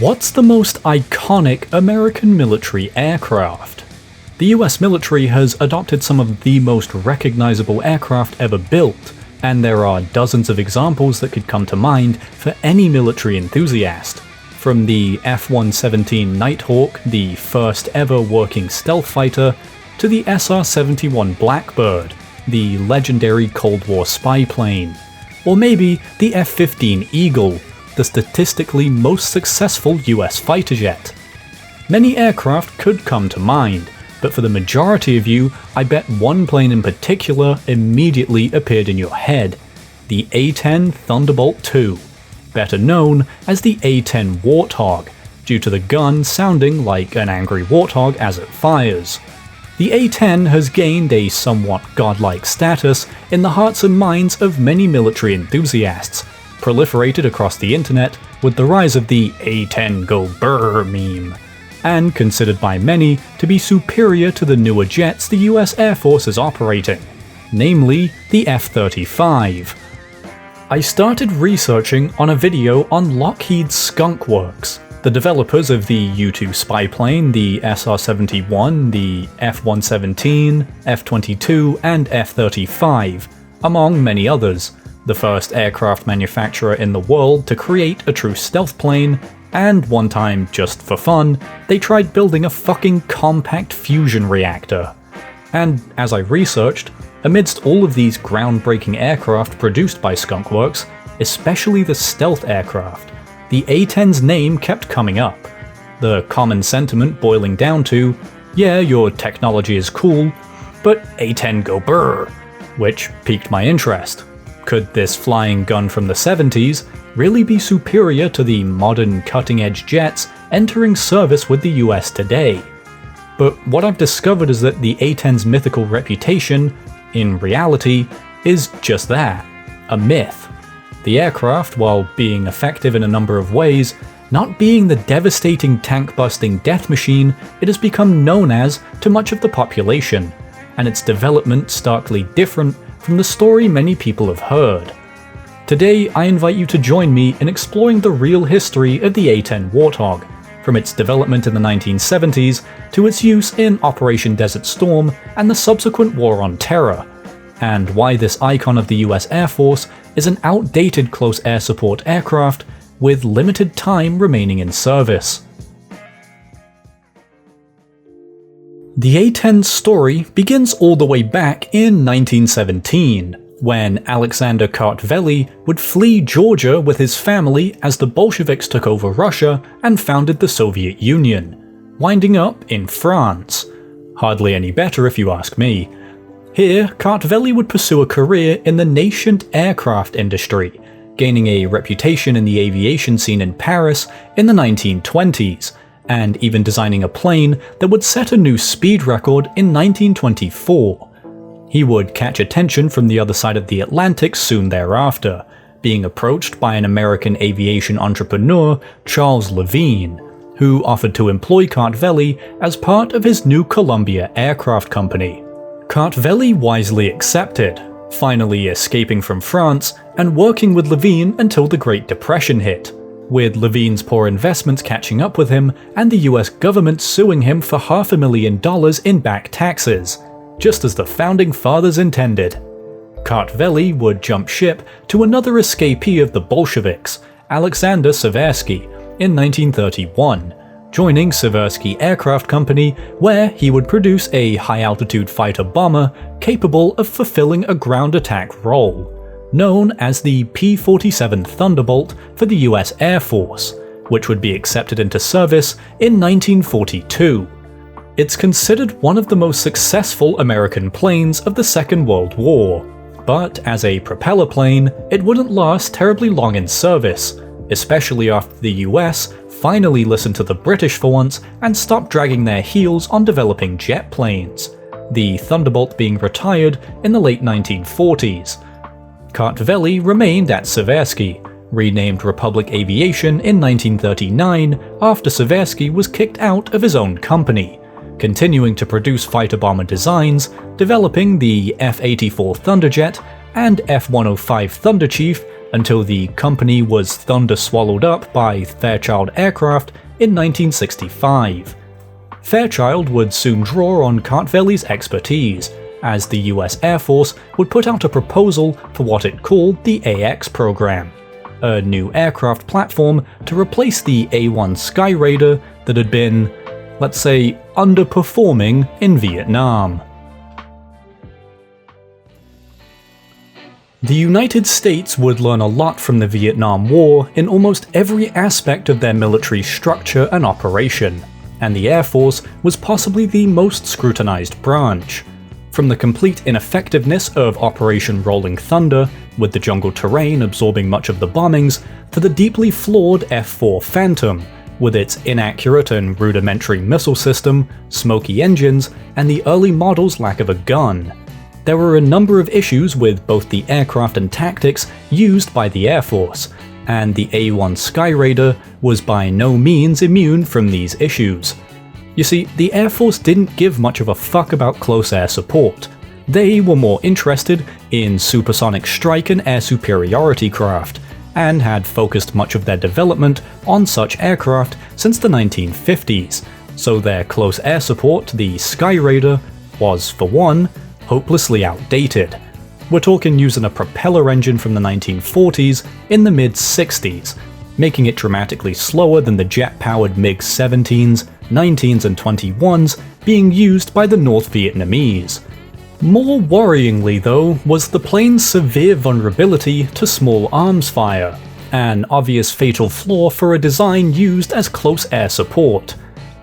What's the most iconic American military aircraft? The US military has adopted some of the most recognizable aircraft ever built, and there are dozens of examples that could come to mind for any military enthusiast. From the F-117 Nighthawk, the first ever working stealth fighter, to the SR-71 Blackbird, the legendary Cold War spy plane, or maybe the F-15 Eagle, the statistically most successful US fighter jet. Many aircraft could come to mind, but for the majority of you, I bet one plane in particular immediately appeared in your head: the A-10 Thunderbolt II, better known as the A-10 Warthog, due to the gun sounding like an angry warthog as it fires. The A-10 has gained a somewhat godlike status in the hearts and minds of many military enthusiasts, proliferated across the internet with the rise of the A-10 go brrr meme, and considered by many to be superior to the newer jets the US Air Force is operating, namely the F-35. I started researching on a video on Lockheed's Skunk Works, the developers of the U-2 spy plane, the SR-71, the F-117, F-22, and F-35, among many others, the first aircraft manufacturer in the world to create a true stealth plane, and one time, just for fun, they tried building a fucking compact fusion reactor. And as I researched, amidst all of these groundbreaking aircraft produced by Skunk Works, especially the stealth aircraft, the A-10's name kept coming up, the common sentiment boiling down to, yeah, your technology is cool, but A-10 go brrr, which piqued my interest. Could this flying gun from the 70s really be superior to the modern cutting-edge jets entering service with the US today? But what I've discovered is that the A-10's mythical reputation, in reality, is just that, a myth. The aircraft, while being effective in a number of ways, not being the devastating tank-busting death machine it has become known as to much of the population, and its development starkly different from the story many people have heard. Today, I invite you to join me in exploring the real history of the A-10 Warthog, from its development in the 1970s to its use in Operation Desert Storm and the subsequent War on Terror, and why this icon of the US Air Force is an outdated close air support aircraft with limited time remaining in service. The A-10's story begins all the way back in 1917, when Alexander Kartveli would flee Georgia with his family as the Bolsheviks took over Russia and founded the Soviet Union, winding up in France. Hardly any better if you ask me. Here, Kartveli would pursue a career in the nascent aircraft industry, gaining a reputation in the aviation scene in Paris in the 1920s, and even designing a plane that would set a new speed record in 1924. He would catch attention from the other side of the Atlantic soon thereafter, being approached by an American aviation entrepreneur, Charles Levine, who offered to employ Kartveli as part of his new Columbia Aircraft Company. Kartveli wisely accepted, finally escaping from France and working with Levine until the Great Depression hit, with Levine's poor investments catching up with him and the US government suing him for $500,000 in back taxes, just as the founding fathers intended. Kartveli would jump ship to another escapee of the Bolsheviks, Alexander Seversky, in 1931, joining Seversky Aircraft Company, where he would produce a high-altitude fighter bomber capable of fulfilling a ground attack role, known as the P-47 Thunderbolt for the US Air Force, which would be accepted into service in 1942. It's considered one of the most successful American planes of the Second World War, but as a propeller plane, it wouldn't last terribly long in service, especially after the US finally listened to the British for once and stopped dragging their heels on developing jet planes, the Thunderbolt being retired in the late 1940s. Kartveli remained at Seversky, renamed Republic Aviation in 1939 after Seversky was kicked out of his own company, continuing to produce fighter bomber designs, developing the F-84 Thunderjet and F-105 Thunderchief until the company was thunder swallowed up by Fairchild Aircraft in 1965. Fairchild would soon draw on Kartveli's expertise, as the US Air Force would put out a proposal for what it called the AX program, a new aircraft platform to replace the A-1 Skyraider that had been, let's say, underperforming in Vietnam. The United States would learn a lot from the Vietnam War in almost every aspect of their military structure and operation, and the Air Force was possibly the most scrutinized branch. From the complete ineffectiveness of Operation Rolling Thunder, with the jungle terrain absorbing much of the bombings, to the deeply flawed F-4 Phantom, with its inaccurate and rudimentary missile system, smoky engines, and the early model's lack of a gun. There were a number of issues with both the aircraft and tactics used by the Air Force, and the A-1 Skyraider was by no means immune from these issues. You see, the Air Force didn't give much of a fuck about close air support. They were more interested in supersonic strike and air superiority craft, and had focused much of their development on such aircraft since the 1950s, so their close air support, the Skyraider, was, for one, hopelessly outdated. We're talking using a propeller engine from the 1940s in the mid-60s, making it dramatically slower than the jet-powered MiG-17s, 19s and 21s being used by the North Vietnamese. More worryingly though was the plane's severe vulnerability to small arms fire, an obvious fatal flaw for a design used as close air support.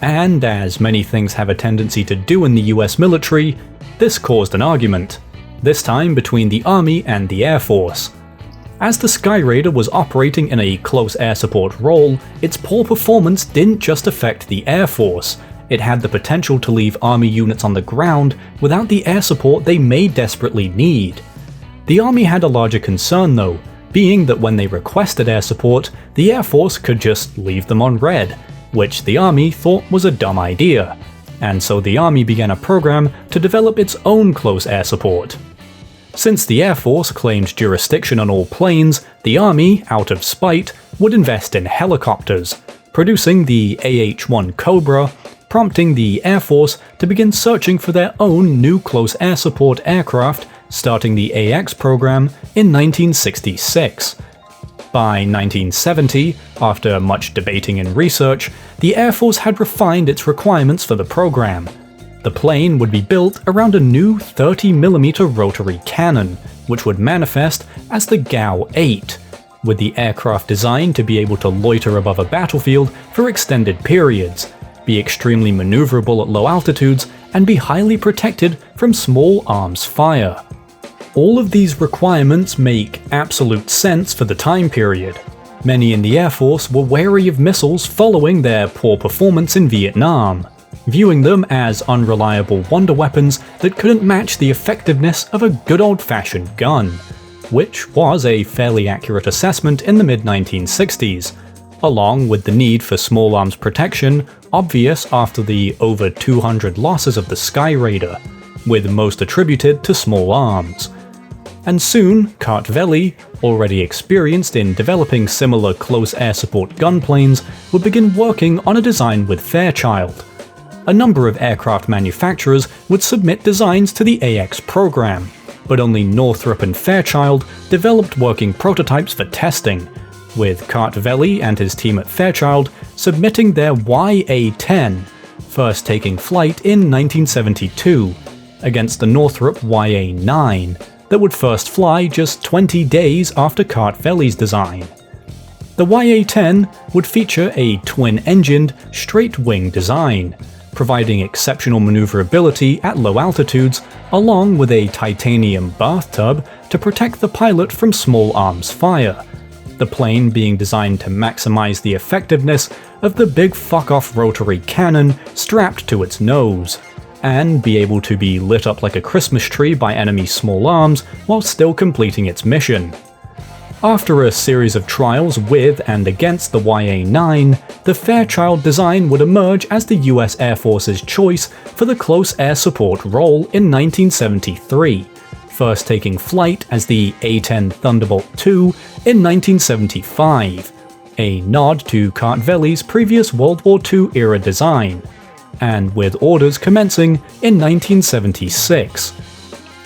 And as many things have a tendency to do in the US military, this caused an argument, this time between the Army and the Air Force. As the Skyraider was operating in a close air support role, its poor performance didn't just affect the Air Force, it had the potential to leave Army units on the ground without the air support they may desperately need. The Army had a larger concern though, being that when they requested air support, the Air Force could just leave them on red, which the Army thought was a dumb idea, and so the Army began a program to develop its own close air support. Since the Air Force claimed jurisdiction on all planes, the Army, out of spite, would invest in helicopters, producing the AH-1 Cobra, prompting the Air Force to begin searching for their own new close air support aircraft, starting the AX program in 1966. By 1970, after much debating and research, the Air Force had refined its requirements for the program. The plane would be built around a new 30mm rotary cannon, which would manifest as the GAU-8, with the aircraft designed to be able to loiter above a battlefield for extended periods, be extremely maneuverable at low altitudes, and be highly protected from small arms fire. All of these requirements make absolute sense for the time period. Many in the Air Force were wary of missiles following their poor performance in Vietnam, viewing them as unreliable wonder weapons that couldn't match the effectiveness of a good old-fashioned gun, which was a fairly accurate assessment in the mid-1960s, along with the need for small arms protection obvious after the over 200 losses of the Skyraider, with most attributed to small arms. And soon, Kartveli, already experienced in developing similar close air support gunplanes, would begin working on a design with Fairchild. A number of aircraft manufacturers would submit designs to the AX program, but only Northrop and Fairchild developed working prototypes for testing, with Kartveli and his team at Fairchild submitting their YA-10, first taking flight in 1972, against the Northrop YA-9, that would first fly just 20 days after Kartveli's design. The YA-10 would feature a twin-engined, straight-wing design, providing exceptional maneuverability at low altitudes, along with a titanium bathtub to protect the pilot from small arms fire, the plane being designed to maximize the effectiveness of the big fuck-off rotary cannon strapped to its nose, and be able to be lit up like a Christmas tree by enemy small arms while still completing its mission. After a series of trials with and against the YA-9, the Fairchild design would emerge as the US Air Force's choice for the close air support role in 1973, first taking flight as the A-10 Thunderbolt II in 1975, a nod to Kartveli's previous World War II era design, and with orders commencing in 1976.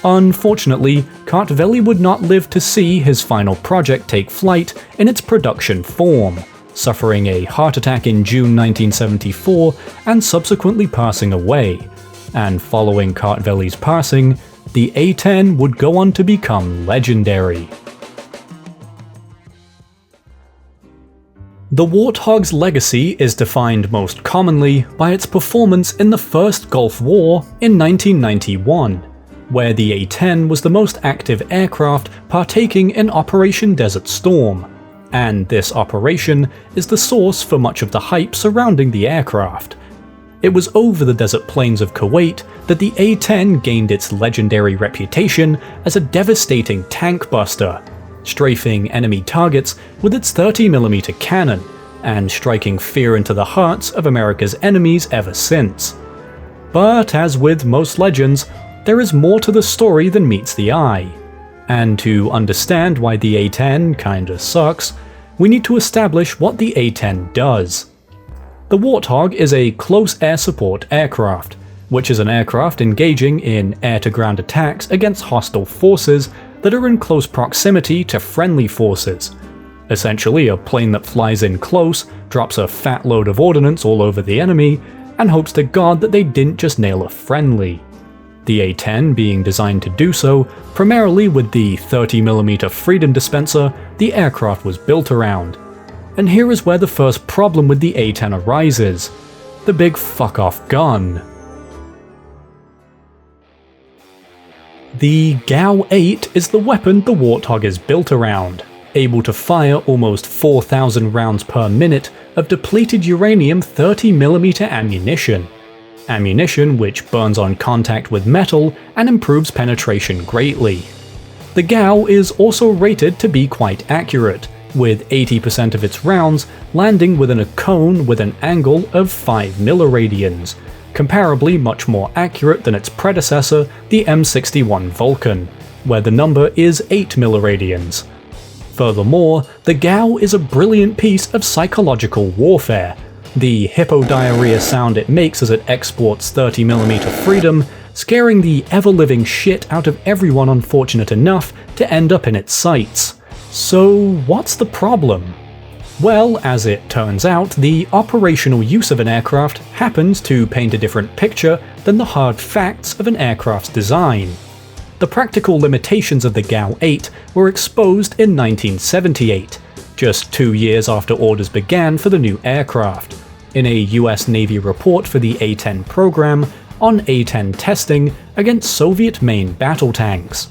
Unfortunately, Kartveli would not live to see his final project take flight in its production form, suffering a heart attack in June 1974 and subsequently passing away. And following Kartveli's passing, the A-10 would go on to become legendary. The Warthog's legacy is defined most commonly by its performance in the First Gulf War in 1991, where the A-10 was the most active aircraft partaking in Operation Desert Storm, and this operation is the source for much of the hype surrounding the aircraft. It was over the desert plains of Kuwait that the A-10 gained its legendary reputation as a devastating tank buster, strafing enemy targets with its 30mm cannon, and striking fear into the hearts of America's enemies ever since. But as with most legends, there is more to the story than meets the eye. And to understand why the A-10 kinda sucks, we need to establish what the A-10 does. The Warthog is a close air support aircraft, which is an aircraft engaging in air-to-ground attacks against hostile forces that are in close proximity to friendly forces. Essentially, a plane that flies in close, drops a fat load of ordnance all over the enemy, and hopes to God that they didn't just nail a friendly. The A-10 being designed to do so, primarily with the 30mm Freedom dispenser the aircraft was built around. And here is where the first problem with the A-10 arises: the big fuck-off gun. The GAU-8 is the weapon the Warthog is built around, able to fire almost 4,000 rounds per minute of depleted uranium 30mm ammunition. Ammunition which burns on contact with metal and improves penetration greatly. The GAU is also rated to be quite accurate, with 80% of its rounds landing within a cone with an angle of 5 milliradians, comparably much more accurate than its predecessor, the M61 Vulcan, where the number is 8 milliradians. Furthermore, the GAU is a brilliant piece of psychological warfare. The hippodiarrhea sound it makes as it exports 30mm Freedom, scaring the ever-living shit out of everyone unfortunate enough to end up in its sights. So what's the problem? Well, as it turns out, the operational use of an aircraft happens to paint a different picture than the hard facts of an aircraft's design. The practical limitations of the GAU-8 were exposed in 1978, just 2 years after orders began for the new aircraft, in a US Navy report for the A-10 program on A-10 testing against Soviet main battle tanks.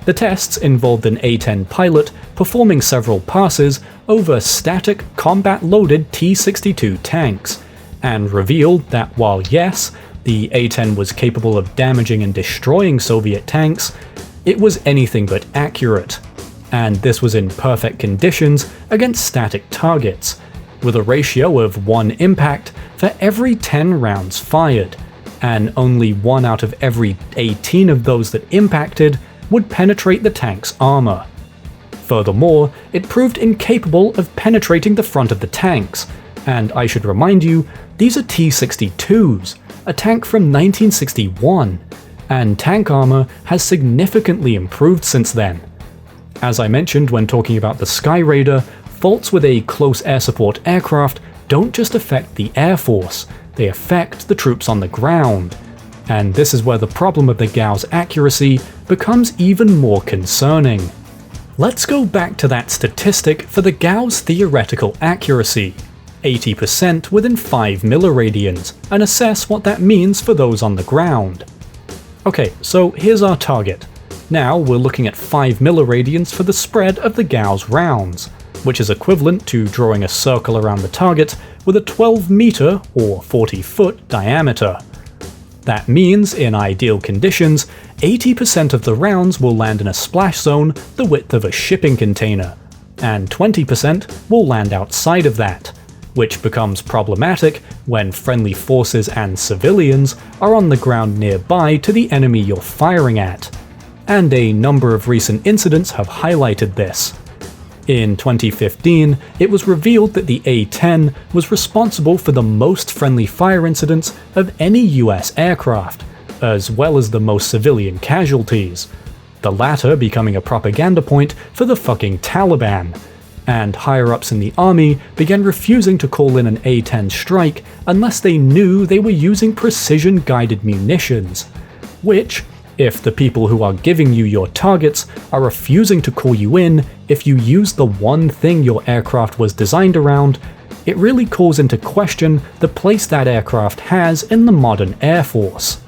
The tests involved an A-10 pilot performing several passes over static, combat-loaded T-62 tanks, and revealed that while yes, the A-10 was capable of damaging and destroying Soviet tanks, it was anything but accurate. And this was in perfect conditions against static targets, with a ratio of 1 impact for every 10 rounds fired, and only 1 out of every 18 of those that impacted would penetrate the tank's armor. Furthermore, it proved incapable of penetrating the front of the tanks, and I should remind you, these are T-62s, a tank from 1961, and tank armor has significantly improved since then. As I mentioned when talking about the Skyraider, faults with a close air support aircraft don't just affect the Air Force, they affect the troops on the ground. And this is where the problem of the GAU's accuracy becomes even more concerning. Let's go back to that statistic for the GAU's theoretical accuracy, 80% within 5 milliradians, and assess what that means for those on the ground. Okay, so here's our target. Now we're looking at 5 milliradians for the spread of the GAU's rounds, which is equivalent to drawing a circle around the target with a 12-meter or 40-foot diameter. That means, in ideal conditions, 80% of the rounds will land in a splash zone the width of a shipping container, and 20% will land outside of that, which becomes problematic when friendly forces and civilians are on the ground nearby to the enemy you're firing at. and a number of recent incidents have highlighted this. In 2015, it was revealed that the A-10 was responsible for the most friendly fire incidents of any US aircraft, as well as the most civilian casualties, the latter becoming a propaganda point for the fucking Taliban, and higher-ups in the army began refusing to call in an A-10 strike unless they knew they were using precision-guided munitions, which, if the people who are giving you your targets are refusing to call you in if you use the one thing your aircraft was designed around, it really calls into question the place that aircraft has in the modern Air Force.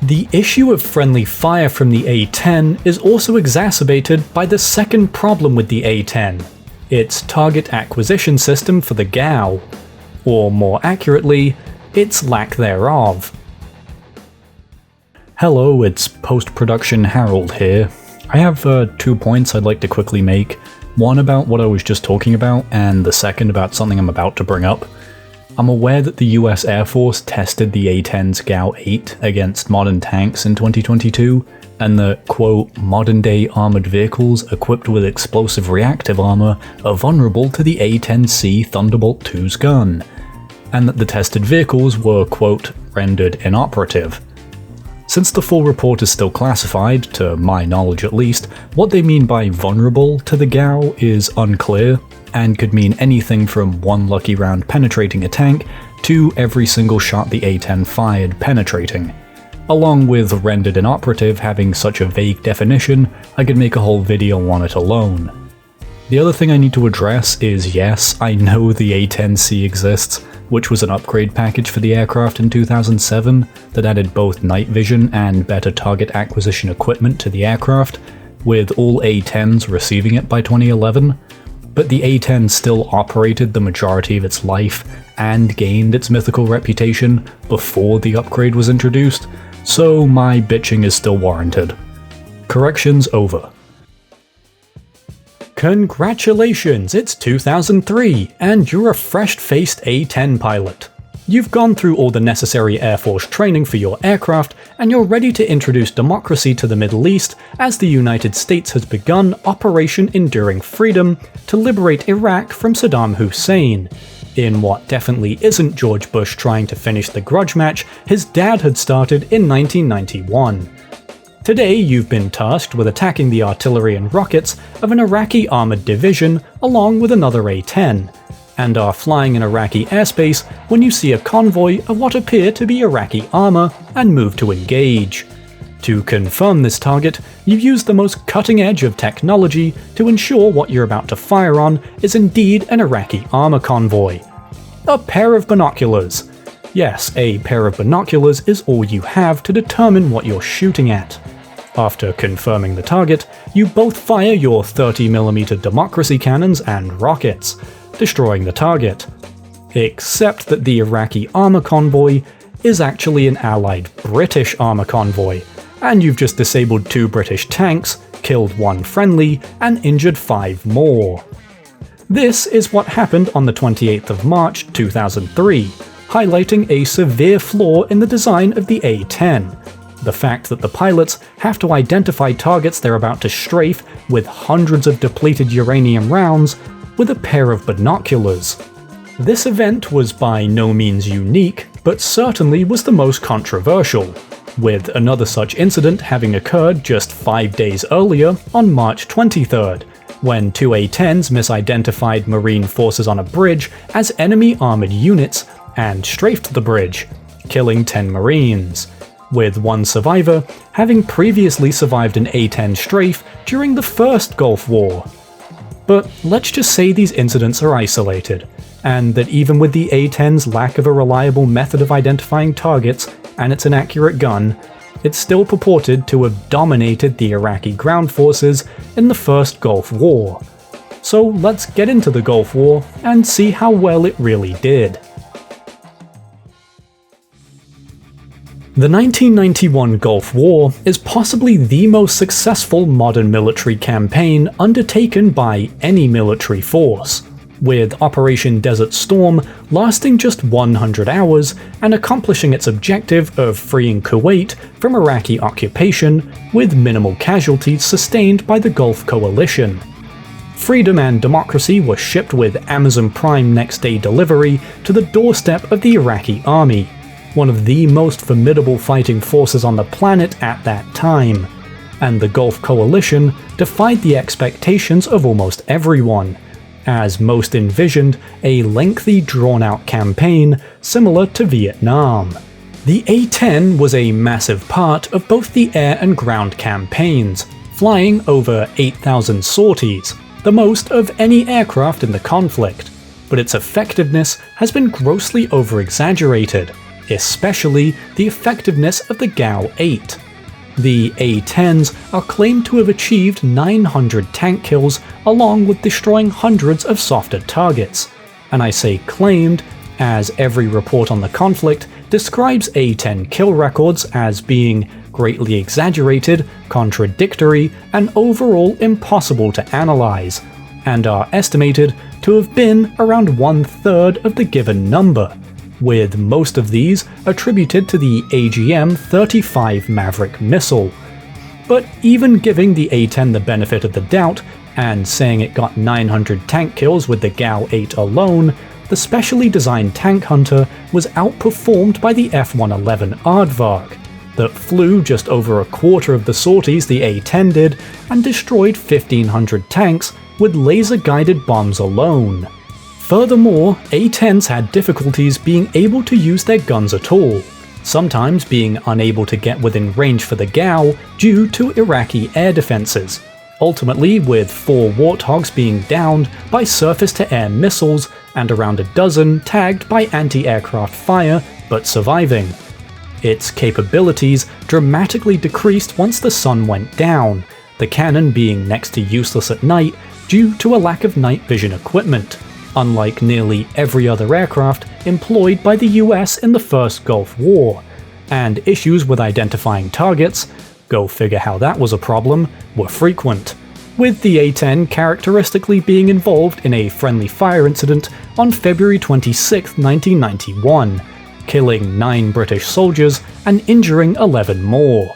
The issue of friendly fire from the A-10 is also exacerbated by the second problem with the A-10, its target acquisition system for the GAU, or more accurately, its lack thereof. Hello, it's post-production Harold here. I have 2 points I'd like to quickly make, one about what I was just talking about, and the second about something I'm about to bring up. I'm aware that the US Air Force tested the A-10's GAU-8 against modern tanks in 2022, and that, quote, modern-day armoured vehicles equipped with explosive reactive armour are vulnerable to the A-10C Thunderbolt II's gun, and that the tested vehicles were, quote, rendered inoperative. Since the full report is still classified, to my knowledge at least, what they mean by vulnerable to the GAU is unclear, and could mean anything from one lucky round penetrating a tank to every single shot the A-10 fired penetrating. Along with rendered inoperative having such a vague definition, I could make a whole video on it alone. The other thing I need to address is yes, I know the A-10C exists, which was an upgrade package for the aircraft in 2007 that added both night vision and better target acquisition equipment to the aircraft, with all A-10s receiving it by 2011. But the A-10 still operated the majority of its life and gained its mythical reputation before the upgrade was introduced, so my bitching is still warranted. Corrections over. Congratulations, it's 2003, and you're a fresh-faced A-10 pilot. You've gone through all the necessary Air Force training for your aircraft, and you're ready to introduce democracy to the Middle East as the United States has begun Operation Enduring Freedom to liberate Iraq from Saddam Hussein, in what definitely isn't George Bush trying to finish the grudge match his dad had started in 1991. Today you've been tasked with attacking the artillery and rockets of an Iraqi armoured division along with another A-10, and are flying in Iraqi airspace when you see a convoy of what appear to be Iraqi armour and move to engage. To confirm this target, you use the most cutting edge of technology to ensure what you're about to fire on is indeed an Iraqi armour convoy. A pair of binoculars. Yes, a pair of binoculars is all you have to determine what you're shooting at. After confirming the target, you both fire your 30mm democracy cannons and rockets, destroying the target. Except that the Iraqi armour convoy is actually an allied British armour convoy, and you've just disabled 2 British tanks, killed 1 friendly, and injured 5 more. This is what happened on the 28th of March 2003, highlighting a severe flaw in the design of the A-10. The fact that the pilots have to identify targets they're about to strafe with hundreds of depleted uranium rounds with a pair of binoculars. This event was by no means unique, but certainly was the most controversial, with another such incident having occurred just 5 days earlier on March 23rd, when 2 A-10s misidentified Marine forces on a bridge as enemy armoured units and strafed the bridge, killing 10 Marines, with 1 survivor having previously survived an A-10 strafe during the First Gulf War. But let's just say these incidents are isolated, and that even with the A-10's lack of a reliable method of identifying targets and its inaccurate gun, it's still purported to have dominated the Iraqi ground forces in the First Gulf War. So let's get into the Gulf War and see how well it really did. The 1991 Gulf War is possibly the most successful modern military campaign undertaken by any military force. with Operation Desert Storm lasting just 100 hours and accomplishing its objective of freeing Kuwait from Iraqi occupation with minimal casualties sustained by the Gulf Coalition. Freedom and democracy were shipped with Amazon Prime next-day delivery to the doorstep of the Iraqi army, one of the most formidable fighting forces on the planet at that time, and the Gulf Coalition defied the expectations of almost everyone, as most envisioned a lengthy drawn-out campaign similar to Vietnam. The A-10 was a massive part of both the air and ground campaigns, flying over 8,000 sorties, the most of any aircraft in the conflict, but its effectiveness has been grossly over-exaggerated, especially the effectiveness of the GAU-8. The A-10s are claimed to have achieved 900 tank kills along with destroying hundreds of softer targets, and I say claimed as every report on the conflict describes A-10 kill records as being greatly exaggerated, contradictory, and overall impossible to analyze, and are estimated to have been around 1/3 of the given number, with most of these attributed to the AGM-35 Maverick missile. But even giving the A-10 the benefit of the doubt, and saying it got 900 tank kills with the GAU-8 alone, the specially designed tank hunter was outperformed by the F-111 Aardvark, that flew just over a quarter of the sorties the A-10 did and destroyed 1,500 tanks with laser-guided bombs alone. Furthermore, A-10s had difficulties being able to use their guns at all, sometimes being unable to get within range for the GAU due to Iraqi air defenses, ultimately with 4 Warthogs being downed by surface-to-air missiles and around a dozen tagged by anti-aircraft fire but surviving. Its capabilities dramatically decreased once the sun went down, the cannon being next to useless at night due to a lack of night vision equipment, unlike nearly every other aircraft employed by the US in the First Gulf War, and issues with identifying targets, go figure how that was a problem, were frequent, with the A-10 characteristically being involved in a friendly fire incident on February 26, 1991, killing 9 British soldiers and injuring 11 more.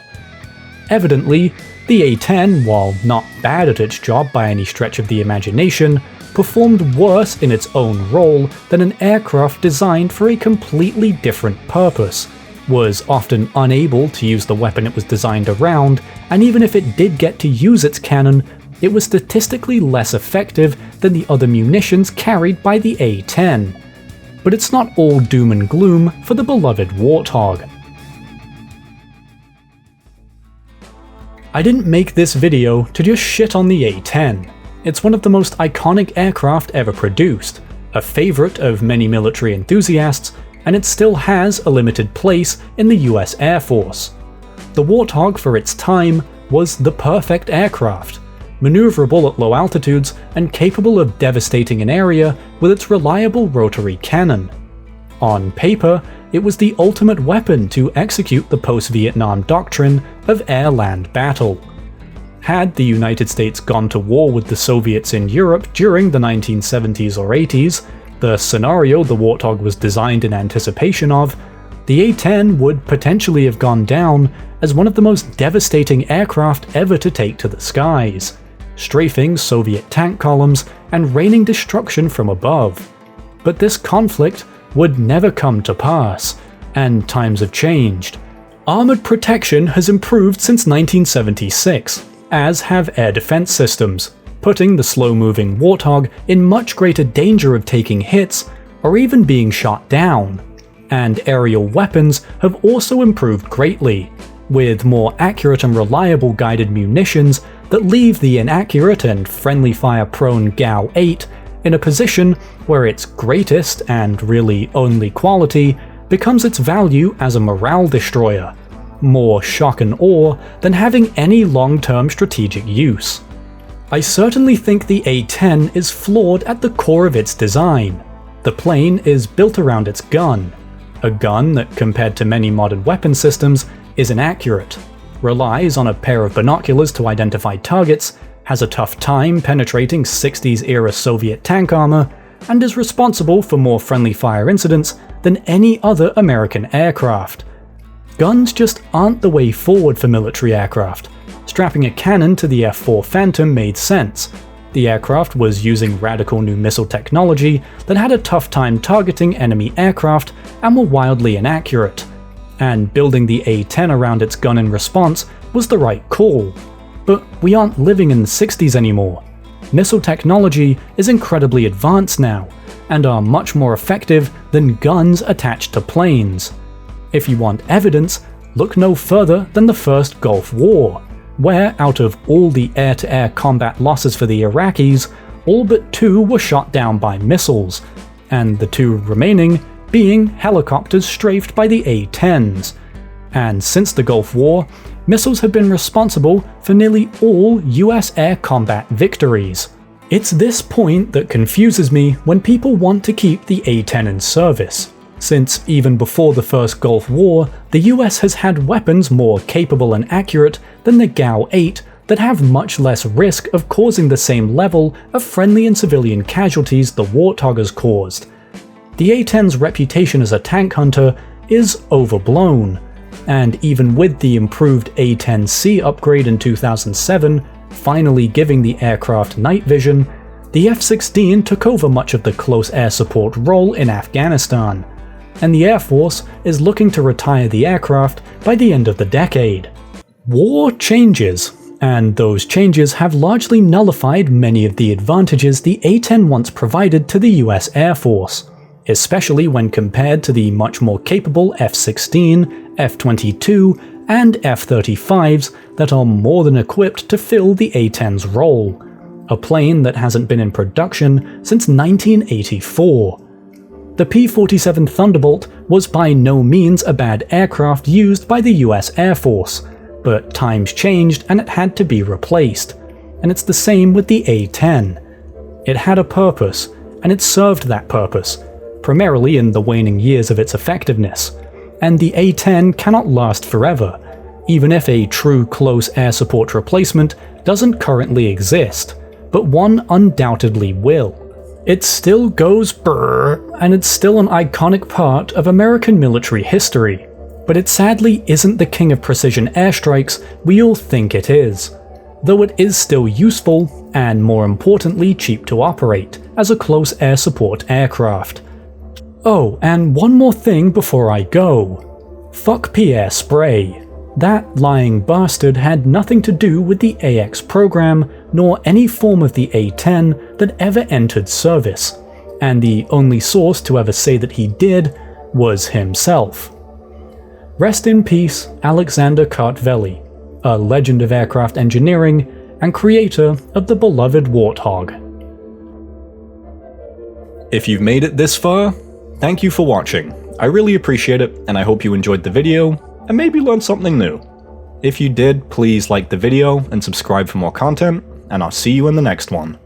Evidently, the A-10, while not bad at its job by any stretch of the imagination, performed worse in its own role than an aircraft designed for a completely different purpose, was often unable to use the weapon it was designed around, and even if it did get to use its cannon, it was statistically less effective than the other munitions carried by the A-10. But it's not all doom and gloom for the beloved Warthog. I didn't make this video to just shit on the A-10. It's one of the most iconic aircraft ever produced, a favourite of many military enthusiasts, and it still has a limited place in the US Air Force. The Warthog for its time was the perfect aircraft, maneuverable at low altitudes and capable of devastating an area with its reliable rotary cannon. On paper, it was the ultimate weapon to execute the post-Vietnam doctrine of air-land battle. Had the United States gone to war with the Soviets in Europe during the 1970s or 80s, the scenario the Warthog was designed in anticipation of, the A-10 would potentially have gone down as one of the most devastating aircraft ever to take to the skies, strafing Soviet tank columns and raining destruction from above. But this conflict would never come to pass, and times have changed. Armoured protection has improved since 1976, as have air defense systems, putting the slow-moving Warthog in much greater danger of taking hits or even being shot down. And aerial weapons have also improved greatly, with more accurate and reliable guided munitions that leave the inaccurate and friendly fire-prone GAU-8 in a position where its greatest and really only quality becomes its value as a morale destroyer, more shock and awe than having any long-term strategic use. I certainly think the A-10 is flawed at the core of its design. The plane is built around its gun, a gun that compared to many modern weapon systems is inaccurate, relies on a pair of binoculars to identify targets, has a tough time penetrating 60s-era Soviet tank armor, and is responsible for more friendly fire incidents than any other American aircraft. Guns just aren't the way forward for military aircraft. Strapping a cannon to the F-4 Phantom made sense. The aircraft was using radical new missile technology that had a tough time targeting enemy aircraft and were wildly inaccurate. And building the A-10 around its gun in response was the right call. But we aren't living in the 60s anymore. Missile technology is incredibly advanced now, and are much more effective than guns attached to planes. If you want evidence, look no further than the first Gulf War, where out of all the air-to-air combat losses for the Iraqis, all but 2 were shot down by missiles, and the 2 remaining being helicopters strafed by the A-10s. And since the Gulf War, missiles have been responsible for nearly all US air combat victories. It's this point that confuses me when people want to keep the A-10 in service, since even before the first Gulf War, the US has had weapons more capable and accurate than the GAU-8 that have much less risk of causing the same level of friendly and civilian casualties the Warthog has caused. The A-10's reputation as a tank hunter is overblown, and even with the improved A-10C upgrade in 2007 finally giving the aircraft night vision, the F-16 took over much of the close air support role in Afghanistan, and the Air Force is looking to retire the aircraft by the end of the decade. War changes, and those changes have largely nullified many of the advantages the A-10 once provided to the US Air Force, especially when compared to the much more capable F-16, F-22, and F-35s that are more than equipped to fill the A-10's role, a plane that hasn't been in production since 1984. The P-47 Thunderbolt was by no means a bad aircraft used by the US Air Force, but times changed and it had to be replaced, and it's the same with the A-10. It had a purpose, and it served that purpose, primarily in the waning years of its effectiveness, and the A-10 cannot last forever, even if a true close air support replacement doesn't currently exist, but one undoubtedly will. It still goes brrr, and it's still an iconic part of American military history, but it sadly isn't the king of precision airstrikes we all think it is, though it is still useful, and more importantly cheap to operate, as a close air support aircraft. Oh, and one more thing before I go. Fuck Pierre Sprey. That lying bastard had nothing to do with the AX program, nor any form of the A-10 that ever entered service, and the only source to ever say that he did was himself. Rest in peace, Alexander Kartveli, a legend of aircraft engineering and creator of the beloved Warthog. If you've made it this far, thank you for watching. I really appreciate it, and I hope you enjoyed the video, and maybe learned something new. If you did, please like the video and subscribe for more content, and I'll see you in the next one.